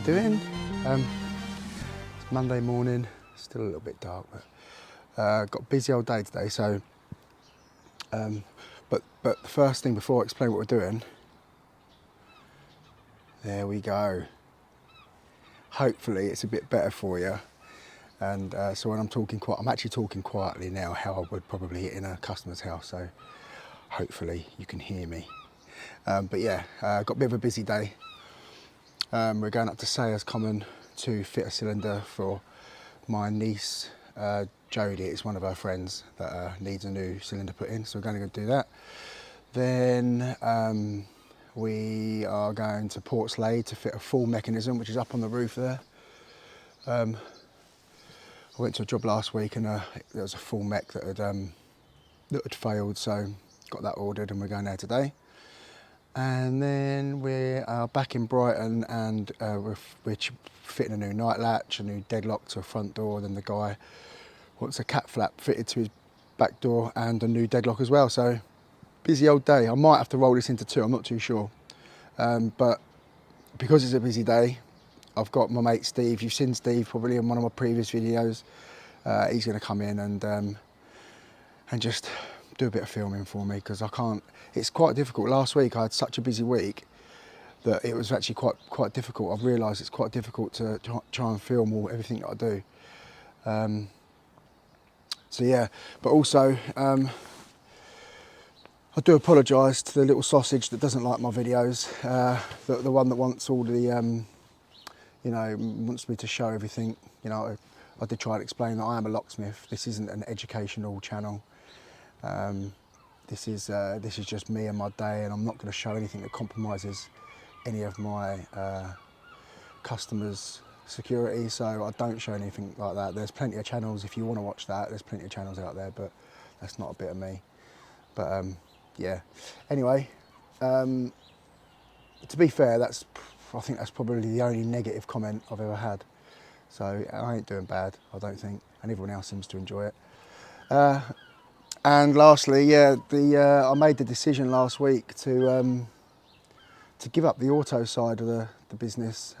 doing? It's Monday morning, still a little bit dark, but got a busy old day today. So, but the first thing before I explain what we're doing, there we go. Hopefully, it's a bit better for you. And so when I'm actually talking quietly now, how I would probably in a customer's house. So hopefully you can hear me. But yeah, got a bit of a busy day. We're going up to Sayers Common to fit a cylinder for my niece, Jodie. It's one of her friends that needs a new cylinder put in, so we're going to go do that. Then we are going to Portslade to fit a full mechanism, which is up on the roof there. I went to a job last week and there was a full mech that had failed, so got that ordered and we're going there today. And then we are back in Brighton and we're fitting a new night latch, a new deadlock to a front door. Then the guy wants a cat flap fitted to his back door and a new deadlock as well. So busy old day. I might have to roll this into two, I'm not too sure. But because it's a busy day, I've got my mate Steve. You've seen Steve probably in one of my previous videos. He's going to come in and just do a bit of filming for me because I can't. It's quite difficult. Last week I had such a busy week that it was actually quite difficult. I've realised it's quite difficult to try and film everything that I do. So yeah, but also I do apologise to the little sausage that doesn't like my videos. The one that wants all the you know, wants me to show everything. You know, I did try and explain that I am a locksmith. This isn't an educational channel. This is just me and my day, and I'm not going to show anything that compromises any of my customers' security. So I don't show anything like that. There's plenty of channels if you want to watch that. There's plenty of channels out there, but that's not a bit of me. But yeah. Anyway, to be fair, I think that's probably the only negative comment I've ever had. So I ain't doing bad, I don't think, and everyone else seems to enjoy it. And lastly, yeah, I made the decision last week to give up the auto side of the business.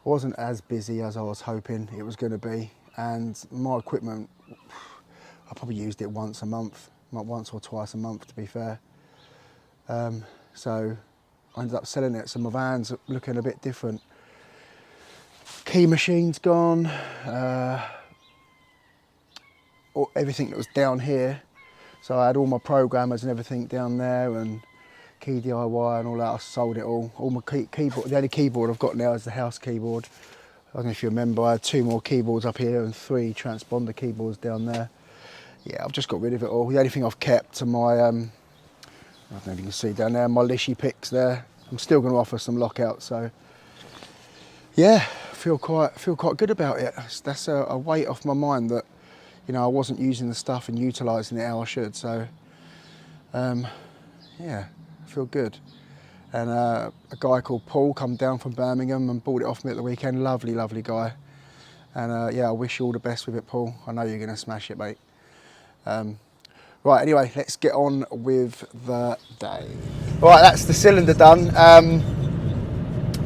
Wasn't as busy as I was hoping it was going to be, and my equipment, I probably used it once or twice a month, to be fair. So I ended up selling it, so my van's looking a bit different. Key machine's gone, everything that was down here. So I had all my programmers and everything down there, and key DIY and all that. I sold it all. All my keyboard. The only keyboard I've got now is the Haus keyboard. I don't know if you remember, I had 2 more keyboards up here and 3 transponder keyboards down there. Yeah, I've just got rid of it all. The only thing I've kept are my I don't know if you can see down there, my Lishy picks there. I'm still going to offer some lockouts, so yeah, feel quite good about it. That's a weight off my mind that, you know, I wasn't using the stuff and utilising it how I should. So yeah, I feel good. And a guy called Paul come down from Birmingham and bought it off me at the weekend. Lovely, lovely guy. And yeah, I wish you all the best with it, Paul. I know you're going to smash it, mate. Right, anyway, let's get on with the day. Right, that's the cylinder done.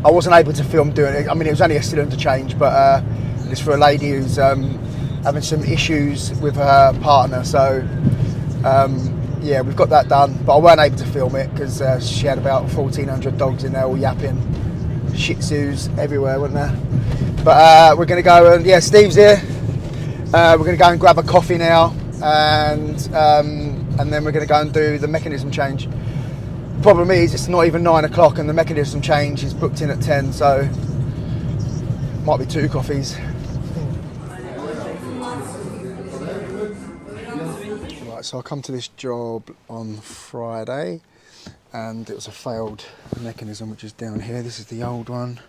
I wasn't able to film doing it. I mean, it was only a cylinder change, but it's for a lady who's having some issues with her partner. So, yeah, we've got that done. But I weren't able to film it because she had about 1,400 dogs in there all yapping. Shih Tzus everywhere, weren't there? But we're going to go and, yeah, Steve's here. We're going to go and grab a coffee now. And then we're going to go and do the mechanism change. Problem is, it's not even 9 o'clock and the mechanism change is booked in at 10, so might be 2 coffees. Right, so I come to this job on Friday and it was a failed mechanism, which is down here. This is the old one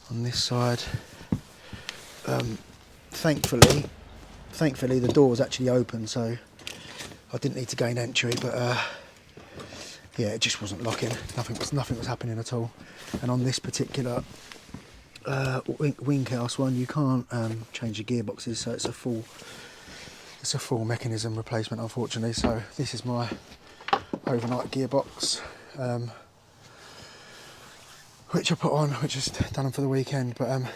on this side. Thankfully the door was actually open, so I didn't need to gain entry, but yeah, it just wasn't locking. Nothing was happening at all. And on this particular WinkHaus one, you can't change the gearboxes, so it's a full mechanism replacement, unfortunately. So this is my overnight gearbox. which I put on, which is done them for the weekend. But I'm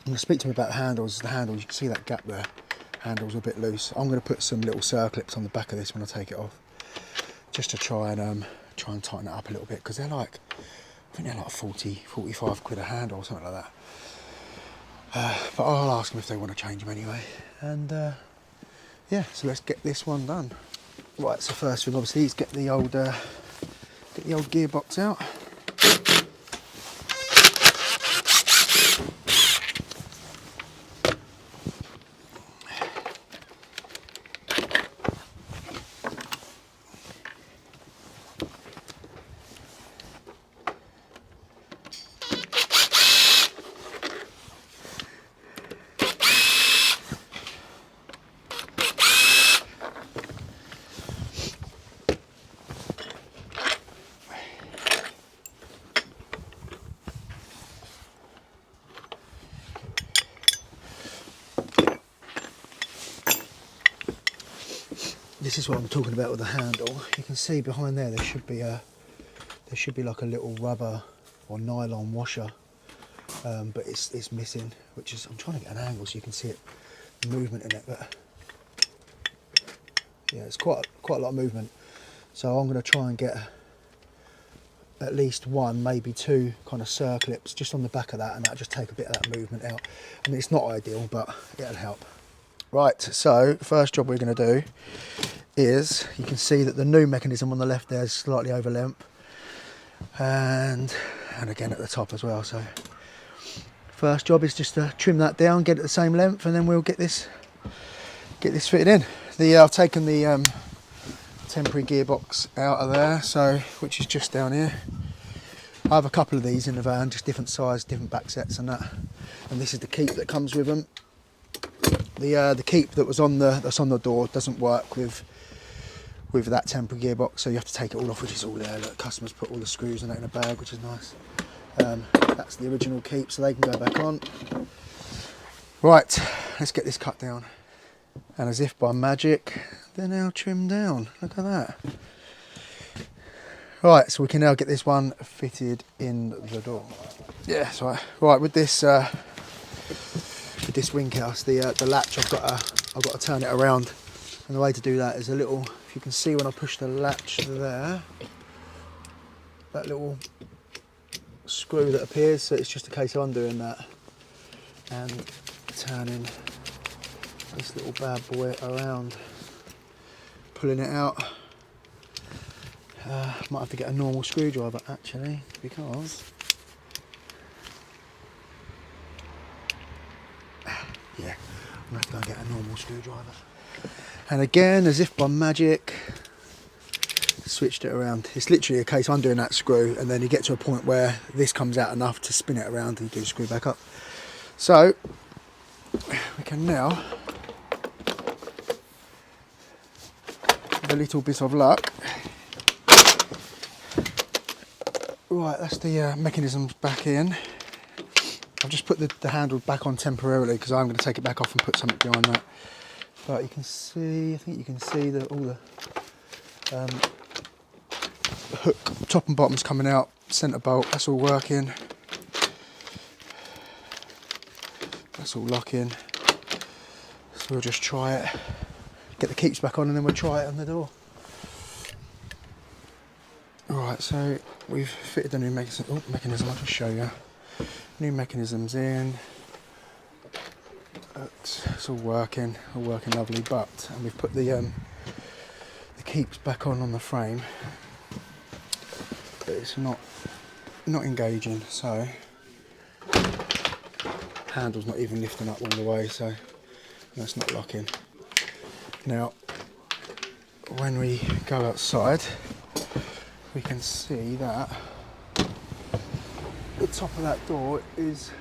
going to speak to him about the handles. The handles, you can see that gap there. Handles are a bit loose. I'm going to put some little circlips on the back of this when I take it off, just to try and tighten it up a little bit, because they're like, I think they're like 45 quid a handle or something like that. But I'll ask them if they want to change them anyway. And yeah, so let's get this one done. Right, so first thing obviously is get the old gearbox out. This is what I'm talking about with the handle. You can see behind there should be like a little rubber or nylon washer, but it's missing. Which is, I'm trying to get an angle so you can see it, movement in it. But yeah, it's quite a lot of movement. So I'm going to try and get at least one, maybe two kind of circlips just on the back of that, and that'll just take a bit of that movement out. I mean, it's not ideal, but it'll help. Right, so the first job we're going to do is, you can see that the new mechanism on the left there is slightly over length, and again at the top as well. So first job is just to trim that down, get it the same length, and then we'll get this fitted in. I've taken the temporary gearbox out of there, so which is just down here. I have a couple of these in the van, just different size, different back sets and that. And this is the keep that comes with them. The keep that's on the door doesn't work with that temporary gearbox, so you have to take it all off, which is all there. Look, customers put all the screws and that in a bag, which is nice. That's the original keep, so they can go back on. Right, let's get this cut down. And as if by magic, they're now trimmed down. Look at that. Right, so we can now get this one fitted in the door. Yeah, that's right. Right, with this WinkHaus, the latch, I've got to turn it around, and the way to do that is a little. If you can see when I push the latch there, that little screw that appears. So it's just a case of undoing that and turning this little bad boy around, pulling it out. Might have to get a normal screwdriver actually, because yeah, I'm going to have to go and get a normal screwdriver. And again, as if by magic, switched it around. It's literally a case of undoing that screw, and then you get to a point where this comes out enough to spin it around and you do the screw back up. So we can now, with a little bit of luck. Right, that's the mechanisms back in. I've just put the handle back on temporarily because I'm going to take it back off and put something behind that. But you can see, I think you can see that all the hook top and bottom's coming out, centre bolt, that's all working. That's all locking. So we'll just try it, get the keeps back on, and then we'll try it on the door. Alright, so we've fitted the new mechanism, I'll just show you. New mechanisms in. It's all working lovely, and we've put the keeps back on the frame, but it's not engaging, so handle's not even lifting up all the way, so that's not locking. Now when we go outside, we can see that the top of that door is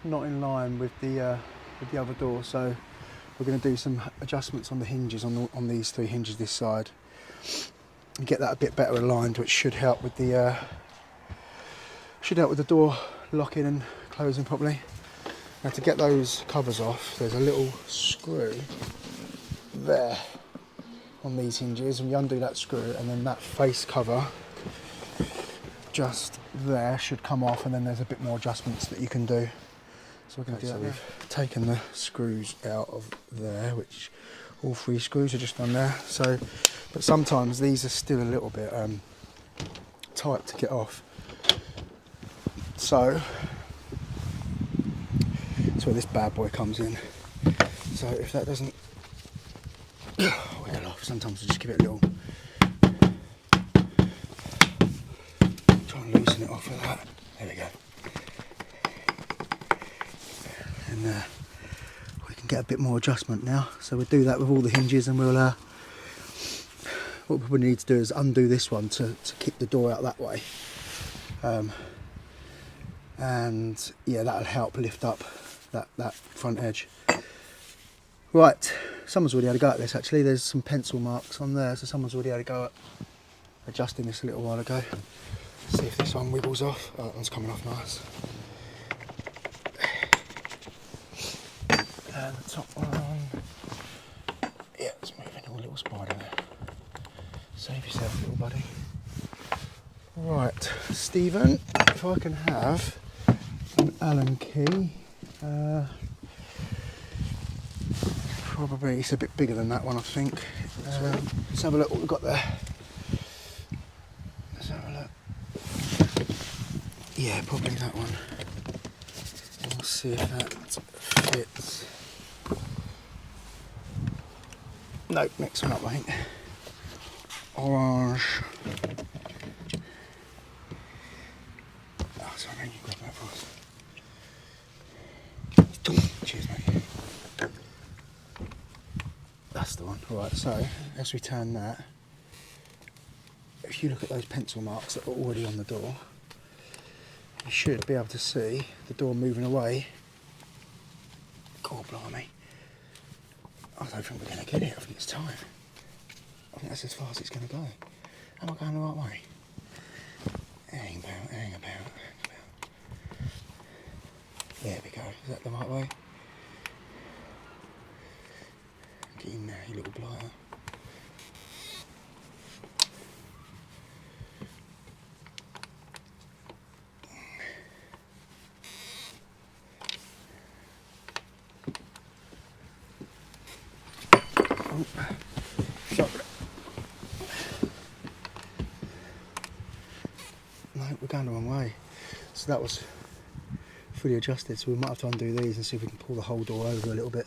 not in line with the other door, so we're going to do some adjustments on the hinges on these three hinges this side and get that a bit better aligned, which should help with the door locking and closing properly. Now to get those covers off, there's a little screw there on these hinges, and we undo that screw, and then that face cover just there should come off, and then there's a bit more adjustments that you can do. So we're going to do that. We've taken the screws out of there, which all 3 screws are just on there. So, but sometimes these are still a little bit tight to get off. So that's where this bad boy comes in. So if that doesn't wiggle off, sometimes we just give it a little, try and loosen it off with that. There we go. And we can get a bit more adjustment now. So we'll do that with all the hinges, and we'll what we probably need to do is undo this one to kick the door out that way. And yeah, that'll help lift up that front edge. Right, someone's already had a go at this actually. There's some pencil marks on there, so someone's already had a go at adjusting this a little while ago. Let's see if this one wiggles off. Oh, that one's coming off nice. And the top one, yeah, it's moving. A little spider there. Save yourself, little buddy. Right, Stephen, if I can have an Allen key, probably it's a bit bigger than that one, I think. Let's have a look what we've got there. Let's have a look. Yeah, probably that one. And we'll see if that fits. Nope, next one up, I think. Orange. Oh, sorry, you grab that for us. Cheers, mate. That's the one. Right, so as we turn that, if you look at those pencil marks that are already on the door, you should be able to see the door moving away. God blimey. I don't think we're going to get it. I think it's time. I think that's as far as it's going to go. Am I going the right way? Hang about. There we go. Is that the right way? Get in there, you little blighter. No, we're going the wrong way. So that was fully adjusted, so we might have to undo these and see if we can pull the whole door over a little bit.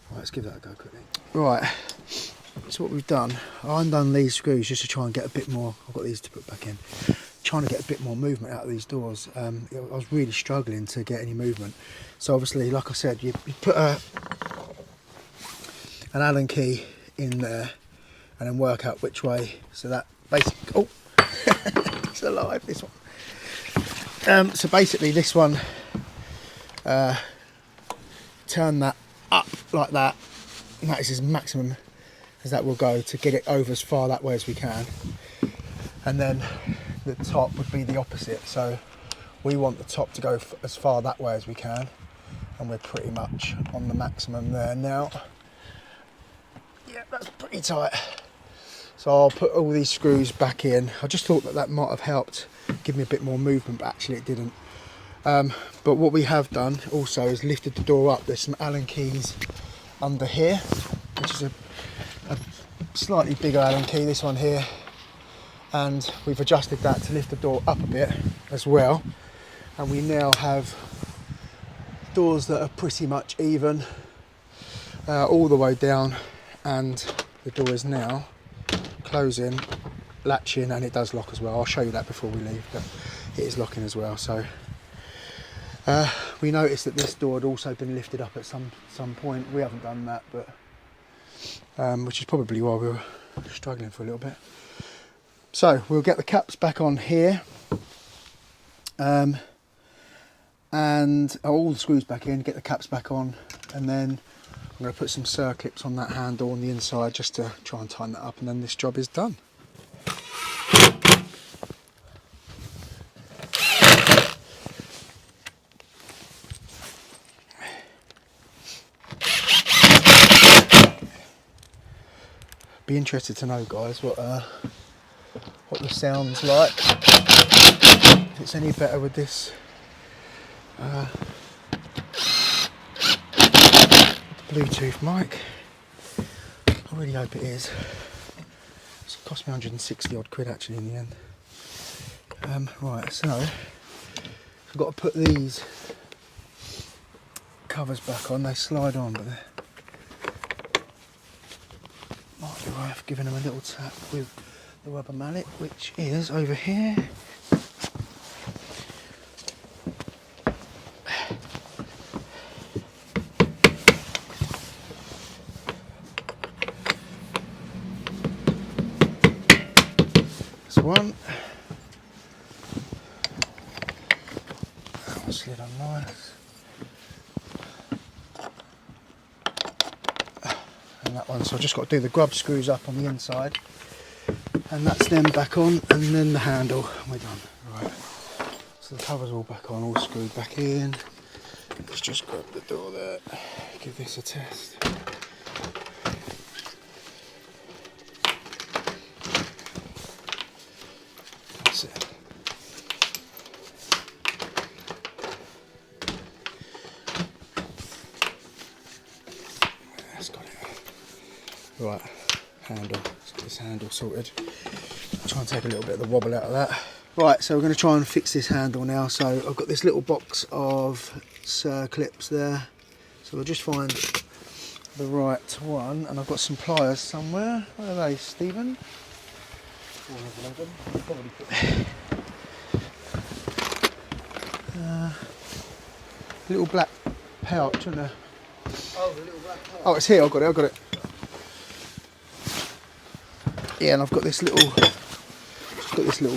Right, let's give that a go quickly. Right, so what we've done, I undone these screws just to try and get a bit more, I've got these to put back in, trying to get a bit more movement out of these doors. I was really struggling to get any movement. So obviously, like I said, you put an Allen key in there and then work out which way. So that basically, oh, it's alive, this one. So basically this one, turn that up like that, and that is as maximum as that will go to get it over as far that way as we can. And then the top would be the opposite, so we want the top to go as far that way as we can, and we're pretty much on the maximum there now. Yeah, that's pretty tight. So I'll put all these screws back in. I just thought that that might have helped give me a bit more movement, but actually it didn't. But what we have done also is lifted the door up. There's some Allen keys under here, which is a slightly bigger Allen key, this one here. And we've adjusted that to lift the door up a bit as well. And we now have doors that are pretty much even all the way down, and the door is now closing, latching, and it does lock as well. I'll show you that before we leave, but it is locking as well. So we noticed that this door had also been lifted up at some point. We haven't done that, but which is probably why we were struggling for a little bit. So we'll get the caps back on here, and all the screws back in, get the caps back on, and then I'm going to put some circlips on that handle on the inside just to try and tighten that up, and then this job is done. Be interested to know, guys, what the sound's like. if it's any better with this Bluetooth mic. I really hope it is. It's cost me 160 odd quid actually in the end. Right, so I've got to put these covers back on. They slide on, but they're might be worth giving them a little tap with the rubber mallet, which is over here. One. That one slid on nice. And that one, so I've just got to do the grub screws up on the inside. And that's them back on, and then the handle, and we're done. Right. So the cover's all back on, all screwed back in. Let's just grab the door there, give this a test. It. That's got it. Right, handle. Let's get this handle sorted. I'll try and take a little bit of the wobble out of that. Right, so we're going to try and fix this handle now. So I've got this little box of clips there. So we'll just find the right one, and I've got some pliers somewhere. Where are they, Stephen? Little black pouch, isn't there? Oh, the little black pouch. Oh, it's here. I've got it. Yeah, and I've got this little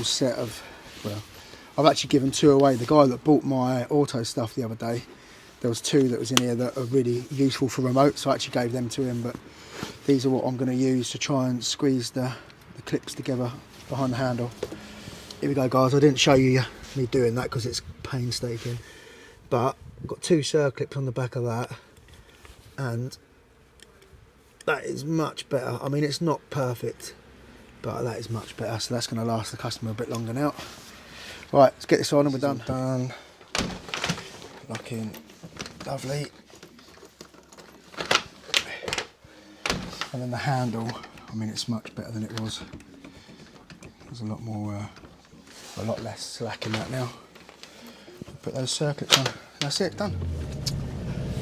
set of. Well, I've actually given 2 away. The guy that bought my auto stuff the other day, there was 2 that was in here that are really useful for remote, so I actually gave them to him. But these are what I'm going to use to try and squeeze the clips together behind the handle. Here we go, guys. I didn't show you me doing that because it's painstaking, but I've got 2 circlips on the back of that, and that is much better. I mean, it's not perfect, but that is much better, so that's going to last the customer a bit longer now. Right, let's get this on and we're done. Done. Lock in. Lovely. And then the handle, I mean, it's much better than it was. There's a lot more, a lot less slack in that now. Put those circuits on. That's it, done.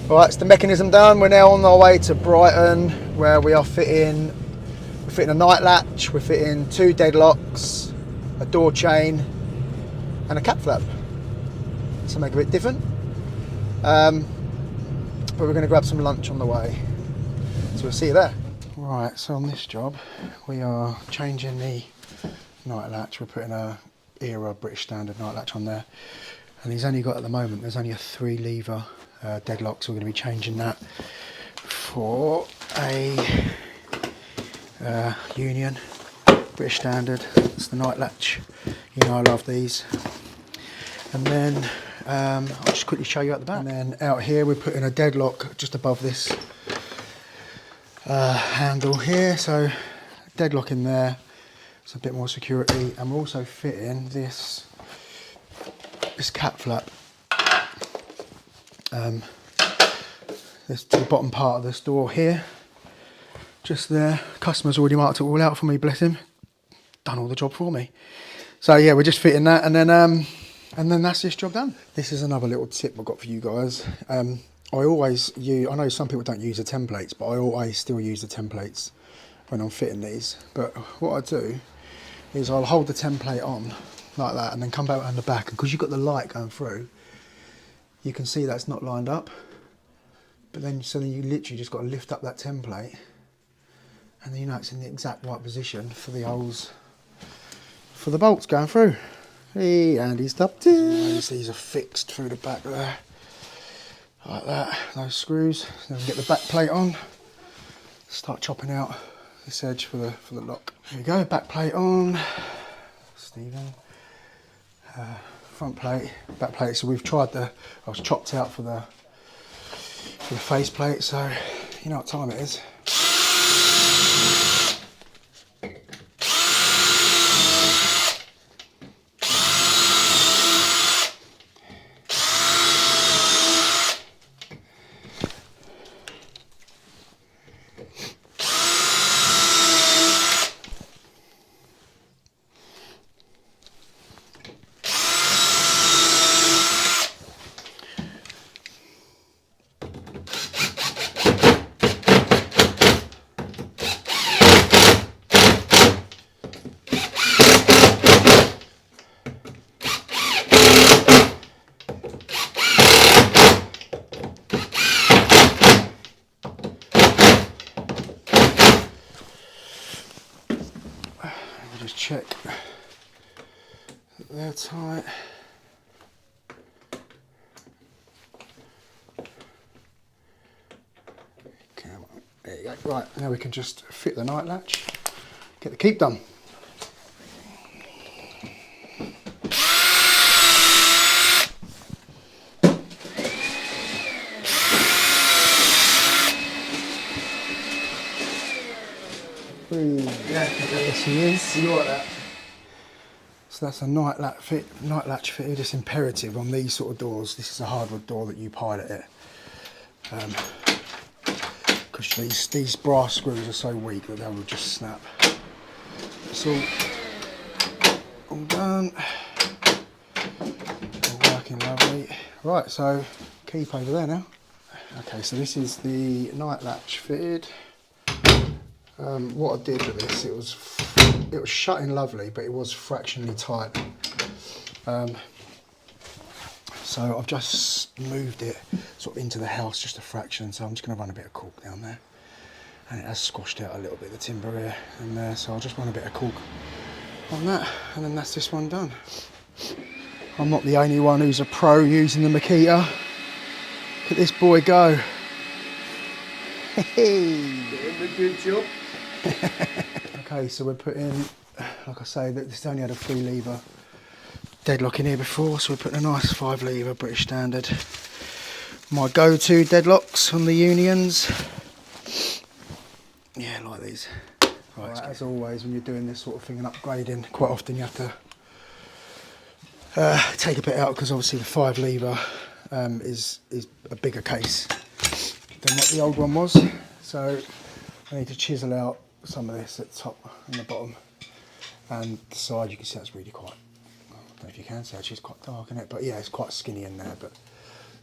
All right, it's the mechanism done. We're now on our way to Brighton, where we are fitting a night latch. We're fitting 2 deadlocks, a door chain, and a cap flap. Something a bit different. But we're going to grab some lunch on the way, so we'll see you there. Right, so on this job, we are changing the night latch. We're putting a era British standard night latch on there, and he's only got, at the moment, there's only a 3 lever deadlock, so we're going to be changing that for a Union British standard. It's the night latch. You know I love these. And then I'll just quickly show you out the back. And then out here we're putting a deadlock just above this handle here, so deadlock in there. It's a bit more security, and we're also fitting this cap flap this to the bottom part of this door here, just there. Customer's already marked it all out for me, bless him, done all the job for me. So yeah, we're just fitting that, and then that's this job done. This is another little tip I've got for you guys. I always use, I know some people don't use the templates, but I always still use the templates when I'm fitting these. But what I do is I'll hold the template on like that, and then come back around the back, and because you've got the light going through, you can see that's not lined up. But then, so then you literally just got to lift up that template, and then you know it's in the exact right position for the holes, for the bolts going through. Hey, Andy stopped it. These are fixed through the back there, like that. Those screws. Then we get the back plate on. Start chopping out this edge for the lock. There we go. Back plate on. Stephen. Front plate, back plate. So we've tried I was chopped out for the face plate. So you know what time it is. check that they're tight. Come on, there you go. Right, now we can just fit the night latch, get the keep done. Yeah, Yes, he is. you like that? So that's a night latch fitted. It's imperative on these sort of doors. This is a hardwood door that you pilot it. Because these brass screws are so weak that they will just snap. It's all done. All working lovely. Right, so keep over there now. Okay, so this is the night latch fitted. What I did with this, it was shutting lovely, but it was fractionally tight. So I've just moved it sort of into the house just a fraction, so I'm just going to run a bit of caulk down there. And it has squashed out a little bit of the timber here and there, so I'll just run a bit of caulk on that, and then that's this one done. I'm not the only one who's a pro using the Makita. Look at this boy go. Doing a good job. Okay, so we're putting, like I say, that this only had a 3 lever deadlock in here before, so we're putting a nice 5 lever British standard. My go-to deadlocks on the Unions. Yeah, like these. Right, as always, when you're doing this sort of thing and upgrading, quite often you have to take a bit out, because obviously the 5 lever is a bigger case than what the old one was. So I need to chisel out some of this at the top and the bottom, and the side. You can see that's really quite, I don't know if you can see, actually it's quite dark, isn't it? But yeah, it's quite skinny in there, but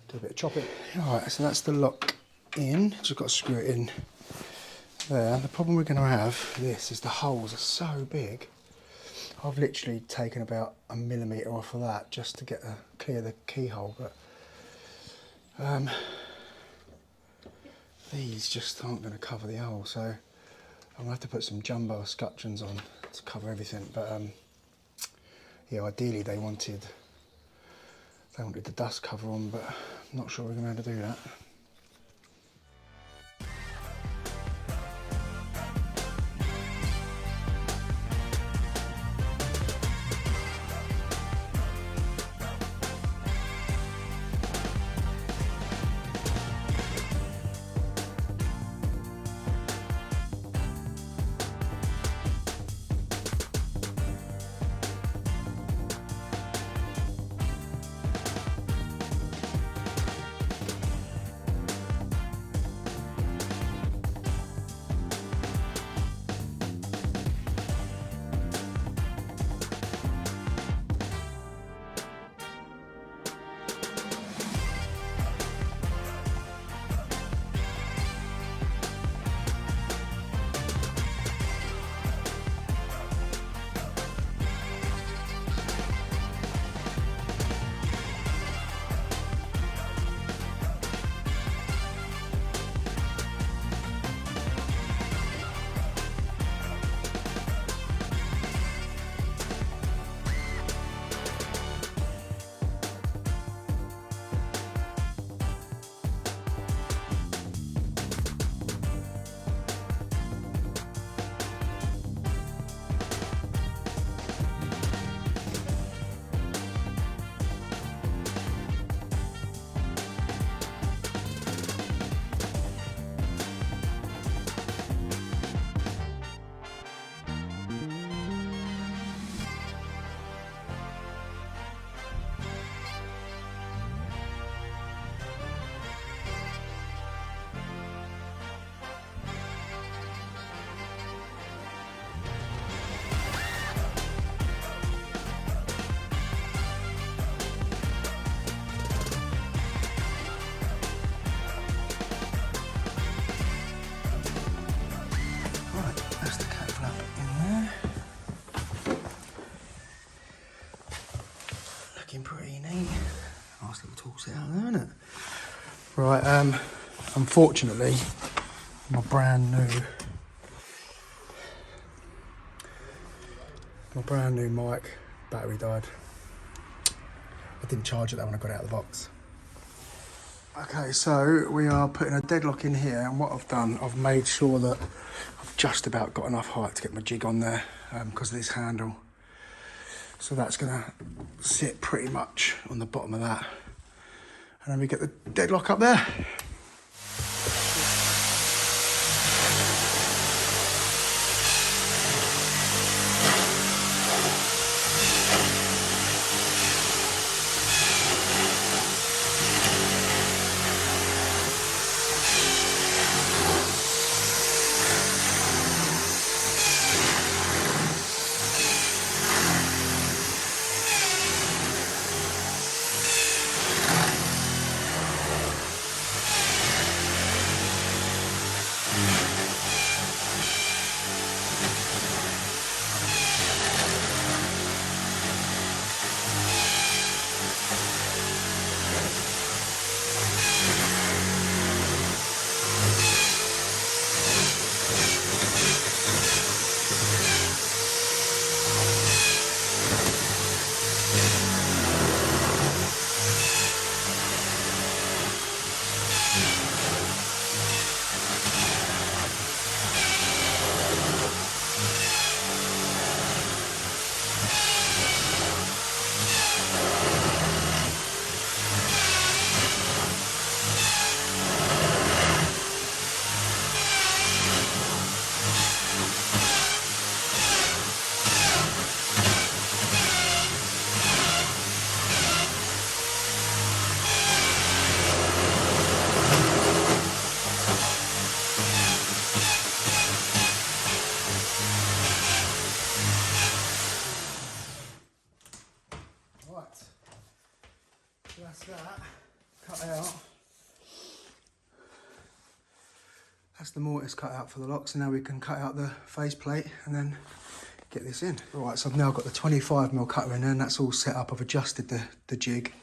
do a bit of chopping. Alright, so that's the lock in, just got to screw it in there. The problem we're going to have this is the holes are so big. I've literally taken about 1 millimetre off of that just to get clear the keyhole, but these just aren't going to cover the hole, so I'm going to have to put some jumbo escutcheons on to cover everything. But yeah, ideally they wanted the dust cover on, but I'm not sure we're going to be able to do that. Pretty neat. Nice little tool set out there, isn't it? Right, unfortunately, my brand new My brand new mic, battery died. I didn't charge it though when I got it out of the box. Okay, so we are putting a deadlock in here, and what I've done, I've made sure that I've just about got enough height to get my jig on there because of this handle. So that's going to sit pretty much on the bottom of that. And then we get the deadlock up there. That's that cut out. That's the mortise cut out for the locks, and now we can cut out the faceplate and then get this in. Right, so I've now got the 25mm cutter in there, and that's all set up. I've adjusted the jig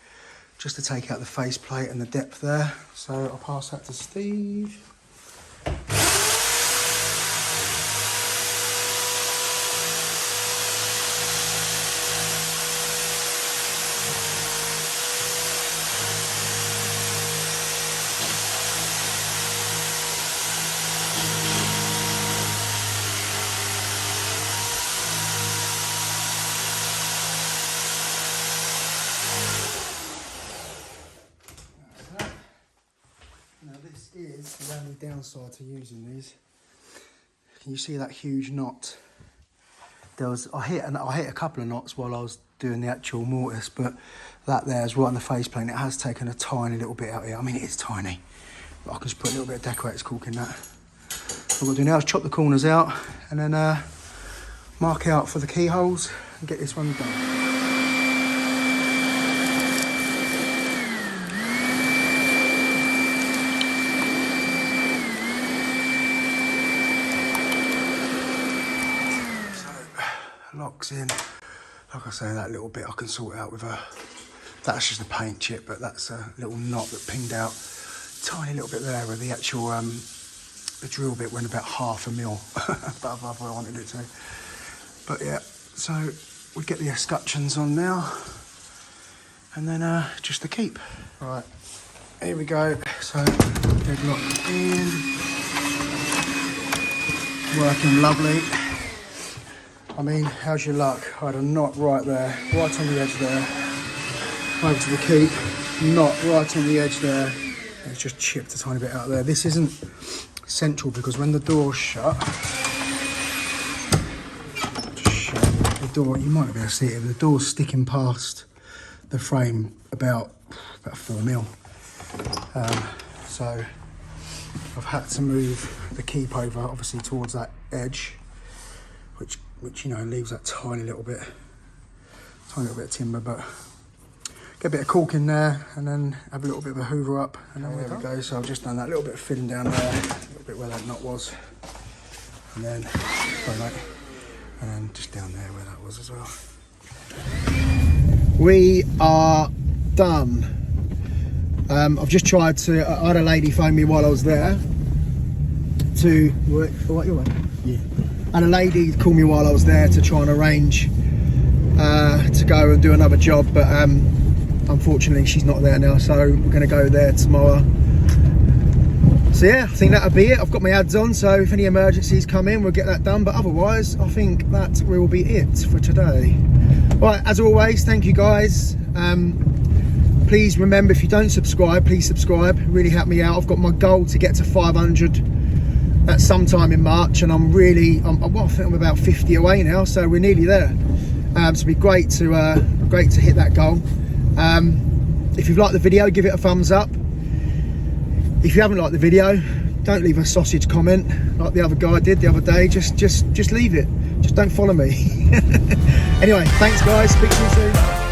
just to take out the faceplate and the depth there. So I'll pass that to Steve. Is the only downside to using these. Can you see that huge knot? I hit a couple of knots while I was doing the actual mortise, but that there is right on the faceplate. It has taken a tiny little bit out here. I mean, it is tiny, but I can just put a little bit of decorator's caulk in that. What I'm going to do now is chop the corners out and then mark out for the keyholes and get this one done. Locks in. Like I say, that little bit I can sort out with that's just a paint chip, but that's a little knot that pinged out. Tiny little bit there where the actual the drill bit went about 1/2 mil above where I wanted it to. But yeah, so we get the escutcheons on now, and then just the keep. Right, here we go. So deadlock in, working lovely. I mean, how's your luck? I had a knot right there, right on the edge there. Over to the keep, knot right on the edge there. It's just chipped a tiny bit out there. This isn't central because when the door's shut, the door, you might not be able to see it, but the door's sticking past the frame about 4mm. So I've had to move the keep over, obviously, towards that edge, which you know leaves that tiny little bit of timber, but get a bit of caulk in there and then have a little bit of a hoover up, and then there we go. So I've just done that little bit of filling down there, a little bit where that knot was, and then just down there where that was as well. We are done. I've just tried to, I had a lady phone me while I was there to, what you want? Yeah. And a lady called me while I was there to try and arrange to go and do another job, but unfortunately she's not there now, so we're going to go there tomorrow. So yeah, I think that'll be it. I've got my ads on, so if any emergencies come in, we'll get that done, but otherwise I think that will be it for today. Right, as always, thank you guys. Please remember, if you don't subscribe, please subscribe. It really help me out. I've got my goal to get to 500 at some time in March, and well, I think I'm about 50 away now, so we're nearly there. So it'd be great to hit that goal. If you've liked the video, give it a thumbs up. If you haven't liked the video, don't leave a sausage comment like the other guy did the other day. Just leave it. Just don't follow me. Anyway, thanks guys. Speak to you soon.